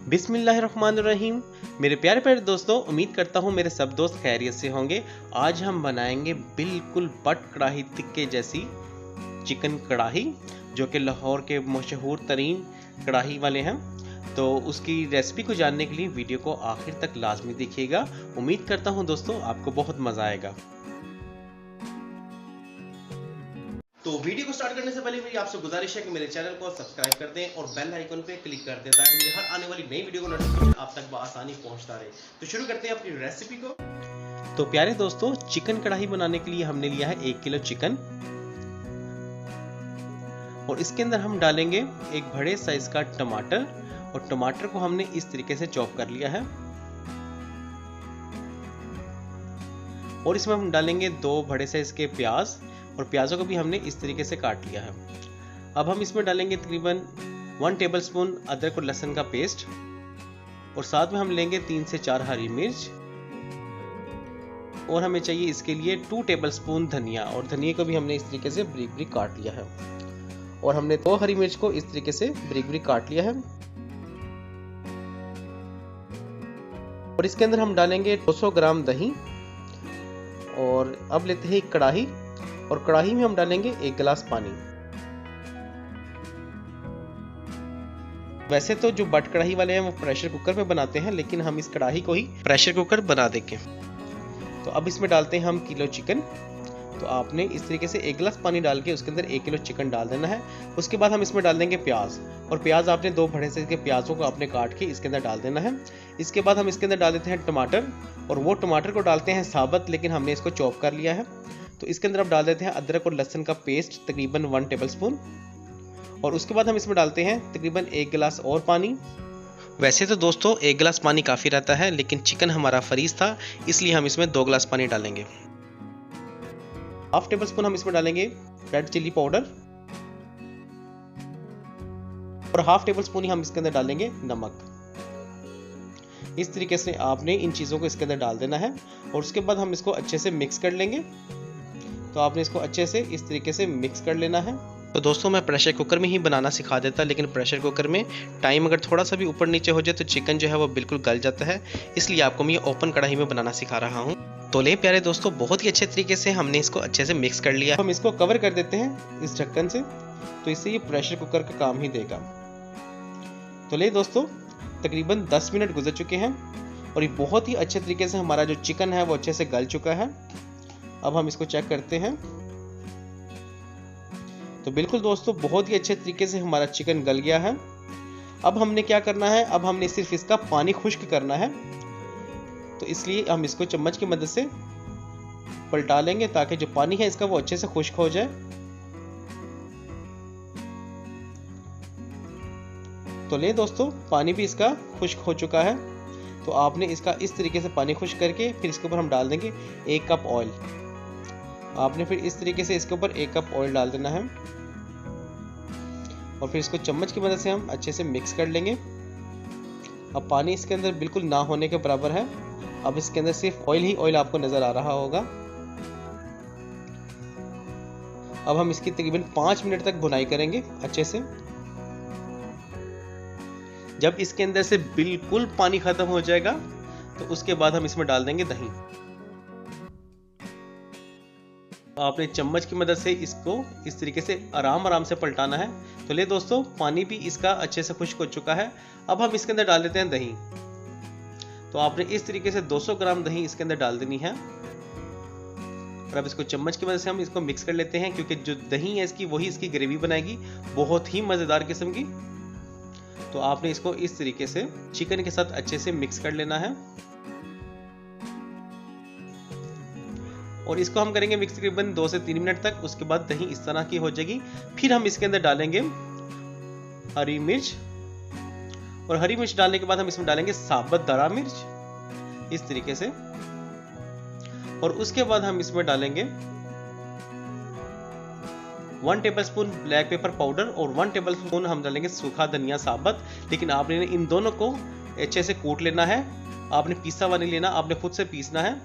बिस्मिल्लाहिर्रहमानिर्रहीम। मेरे प्यारे प्यारे दोस्तों, उम्मीद करता हूँ मेरे सब दोस्त खैरियत से होंगे। आज हम बनाएंगे बिल्कुल बट कढ़ाई टिक्के जैसी चिकन कढ़ाई, जो कि लाहौर के मशहूर तरीन कढ़ाई वाले हैं। तो उसकी रेसिपी को जानने के लिए वीडियो को आखिर तक लाजमी देखिएगा। उम्मीद करता हूँ दोस्तों आपको बहुत मज़ा आएगा। तो वीडियो को स्टार्ट करने से पहले मेरी आपसे गुजारिश है कि मेरे चैनल को सब्सक्राइब कर दें और बेल आइकन पे क्लिक कर दें, ताकि मेरी हर आने वाली नई वीडियो को नोटिफिकेशन आप तक बआसानी पहुंचता रहे। तो शुरू करते हैं अपनी रेसिपी को। तो प्यारे दोस्तों, चिकन कढ़ाई बनाने के लिए हमने लिया है 1 किलो चिकन, और इसके अंदर हम डालेंगे एक बड़े साइज का टमाटर, और टमाटर को हमने इस तरीके से चॉप कर लिया है। और इसमें हम डालेंगे 2 बड़े साइज के प्याज, और प्याजों को भी हमने इस तरीके से काट लिया है। अब हम इसमें डालेंगे तकरीबन 1 टेबलस्पून अदरक और लहसुन का पेस्ट, और साथ में हम लेंगे 3 से 4 हरी मिर्च, और हमें चाहिए इसके लिए 2 टेबलस्पून धनिया, और धनिया को भी हमने इस तरीके से बारीक बारीक काट लिया है। और हमने 2 हरी मिर्च को इस तरीके से बारीक बारीक काट लिया है। और इसके अंदर हम डालेंगे 200 ग्राम दही, और अब लेते हैं एक कढ़ाई, और कढ़ाई में हम डालेंगे 1 गिलास पानी। वैसे तो जो बट कढ़ाई वाले हैं वो प्रेशर कुकर में बनाते हैं, लेकिन हम इस कढ़ाई को ही प्रेशर कुकर बना देंगे। तो अब इसमें डालते हैं हम किलो चिकन। तो आपने इस तरीके से 1 गिलास पानी डाल के उसके अंदर 1 किलो चिकन डाल देना है। उसके बाद हम इसमें डाल देंगे प्याज, और प्याज आपने 2 बड़े साइज के प्याजों को आपने काट के इसके अंदर डाल देना है। इसके बाद हम इसके अंदर डाल देते हैं टमाटर, और वो टमाटर को डालते हैं साबुत, लेकिन हमने इसको चॉप कर लिया है। तो इसके अंदर अब डाल देते हैं अदरक और लहसुन का पेस्ट तकरीबन 1 टेबलस्पून, और उसके बाद हम इसमें डालते हैं तकरीबन 1 गिलास और पानी। वैसे तो दोस्तों 1 गिलास पानी काफ़ी रहता है, लेकिन चिकन हमारा फरीज था, इसलिए हम इसमें 2 गिलास पानी डालेंगे। हाफ टेबलस्पून हम इसमें डालेंगे रेड चिली पाउडर, और हाफ टेबलस्पून ही हम इसके अंदर डालेंगे नमक। इस तरीके से आपने इन चीज़ों को इसके अंदर डाल देना है, और उसके बाद हम इसको अच्छे से मिक्स कर लेंगे। तो आपने इसको अच्छे से इस तरीके से मिक्स कर लेना है। तो दोस्तों मैं प्रेशर कुकर में ही बनाना सिखा देता, लेकिन प्रेशर कुकर में टाइम अगर थोड़ा सा भी ऊपर नीचे हो जाए तो चिकन जो है वो बिल्कुल गल जाता है, इसलिए आपको मैं ये ओपन कढ़ाई में बनाना सिखा रहा हूँ। तो ले प्यारे दोस्तों, बहुत ही अच्छे तरीके से हमने इसको अच्छे से मिक्स कर लिया। हम इसको कवर कर देते हैं इस ढक्कन से, तो इससे ये प्रेशर कुकर का काम ही देगा। तो ले दोस्तों, तकरीबन 10 मिनट गुजर चुके हैं, और ये बहुत ही अच्छे तरीके से हमारा जो चिकन है वो अच्छे से गल चुका है। अब हम इसको चेक करते हैं। तो बिल्कुल दोस्तों, बहुत ही अच्छे तरीके से हमारा चिकन गल गया है। अब हमने क्या करना है, अब हमने सिर्फ इसका पानी खुश्क करना है। तो इसलिए हम इसको चम्मच की मदद से पलटा लेंगे, ताकि जो पानी है इसका वो अच्छे से खुश्क हो जाए। तो ले दोस्तों, पानी भी इसका खुश्क हो चुका है। तो आपने इसका इस तरीके से पानी खुश्क करके फिर इसके ऊपर हम डाल देंगे 1 कप ऑयल। आपने फिर इस तरीके से इसके ऊपर 1 कप ऑयल डाल देना है, और फिर इसको चम्मच की मदद से हम अच्छे से मिक्स कर लेंगे। अब पानी इसके अंदर बिल्कुल ना होने के बराबर है। अब इसके अंदर सिर्फ ऑयल ही ऑयल आपको नजर आ रहा होगा। अब हम इसकी तकरीबन 5 मिनट तक भुनाई करेंगे अच्छे से। जब इसके अंदर से बिल्कुल पानी खत्म हो जाएगा, तो उसके बाद हम इसमें डाल देंगे दही। आपने चम्मच की मदद से इसको इस तरीके से आराम से पलटाना है। तो ले दोस्तों, पानी भी इसका अच्छे से खुश्क हो चुका है। अब हम इसके अंदर डाल देते हैं दही। तो आपने इस तरीके से 200 ग्राम दही इसके अंदर डाल देनी है, और अब इसको चम्मच की मदद से हम इसको मिक्स कर लेते हैं, क्योंकि जो दही है इसकी वही इसकी ग्रेवी बनाएगी, बहुत ही मज़ेदार किस्म की। तो आपने इसको इस तरीके से चिकन के साथ अच्छे से मिक्स कर लेना है, और इसको हम करेंगे मिक्स तकरीबन 2 से 3 मिनट तक। उसके बाद दही इस तरह की हो जाएगी। फिर हम इसके अंदर डालेंगे हरी मिर्च, और हरी मिर्च डालने के बाद हम इसमें डालेंगे साबुत दरा मिर्च इस तरीके से, और उसके बाद हम इसमें डालेंगे 1 टेबलस्पून ब्लैक पेपर पाउडर, और 1 टेबलस्पून हम डालेंगे सूखा धनिया साबुत। लेकिन आपने इन दोनों को अच्छे से कूट लेना है, आपने पीसा हुआ नहीं लेना, आपने खुद से पीसना है।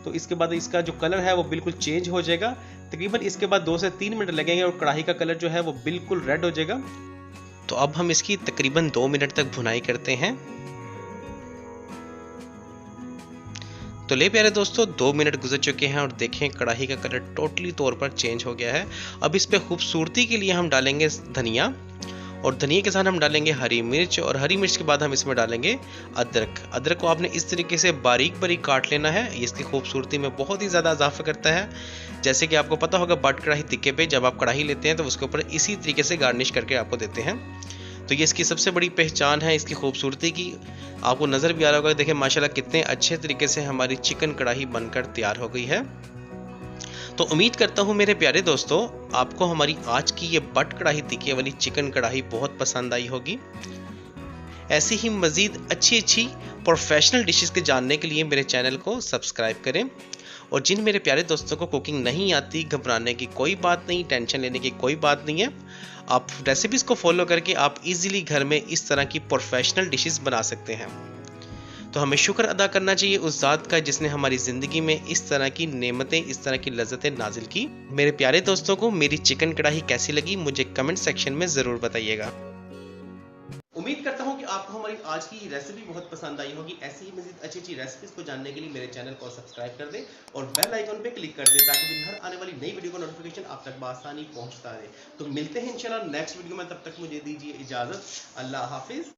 तो इसके बाद इसका जो कलर है वो बिल्कुल चेंज हो जाएगा। तकरीबन इसके बाद 2 से 3 मिनट लगेंगे, और कढ़ाई का कलर जो है वो बिल्कुल रेड हो जाएगा। तो अब हम इसकी तकरीबन 2 मिनट तक भुनाई करते हैं। तो ले प्यारे दोस्तों 2 मिनट गुजर चुके हैं और देखें कढ़ाई का कलर टोटली तौर पर चेंज हो गया है। अब इस पे खूबसूरती के लिए हम डालेंगे धनिया, और धनिया के साथ हम डालेंगे हरी मिर्च, और हरी मिर्च के बाद हम इसमें डालेंगे अदरक। अदरक को आपने इस तरीके से बारीक बारीक काट लेना है, ये इसकी खूबसूरती में बहुत ही ज़्यादा इजाफा करता है। जैसे कि आपको पता होगा बट कढ़ाई तिक्के पे जब आप कढ़ाई लेते हैं तो उसके ऊपर इसी तरीके से गार्निश करके आपको देते हैं। तो ये इसकी सबसे बड़ी पहचान है इसकी खूबसूरती की। आपको नज़र भी आ रहा होगा, देखिए माशाल्लाह कितने अच्छे तरीके से हमारी चिकन कढ़ाई बनकर तैयार हो गई है। तो उम्मीद करता हूँ मेरे प्यारे दोस्तों आपको हमारी आज की ये बट कढ़ाई तिक्के वाली चिकन कढ़ाई बहुत पसंद आई होगी। ऐसी ही मज़ीद अच्छी प्रोफेशनल डिशेस के जानने के लिए मेरे चैनल को सब्सक्राइब करें। और जिन मेरे प्यारे दोस्तों को कुकिंग नहीं आती, घबराने की कोई बात नहीं, टेंशन लेने की कोई बात नहीं है। आप रेसिपीज़ को फॉलो करके आप इजीली घर में इस तरह की प्रोफेशनल डिशेस बना सकते हैं। तो हमें शुक्र अदा करना चाहिए उस ज़ात का जिसने हमारी ज़िंदगी में इस तरह की नेमतें, इस तरह की लज़्ज़तें नाजिल की। मेरे प्यारे दोस्तों को मेरी चिकन कढ़ाई कैसी लगी मुझे कमेंट सेक्शन में ज़रूर बताइएगा। उम्मीद करता हूँ कि आपको हमारी आज की रेसिपी बहुत पसंद आई होगी। ऐसी ही मज़ीद अच्छी रेसिपीज़ को जानने के लिए मेरे चैनल को सब्सक्राइब कर दें और बेल आइकन पे क्लिक कर दें ताकि दिन हर आने वाली नई वीडियो का नोटिफिकेशन आप तक बआसानी पहुँचता रहे। तो मिलते हैं इंशाल्लाह नेक्स्ट वीडियो में, तब तक मुझे दीजिए इजाज़त। अल्लाह हाफिज़।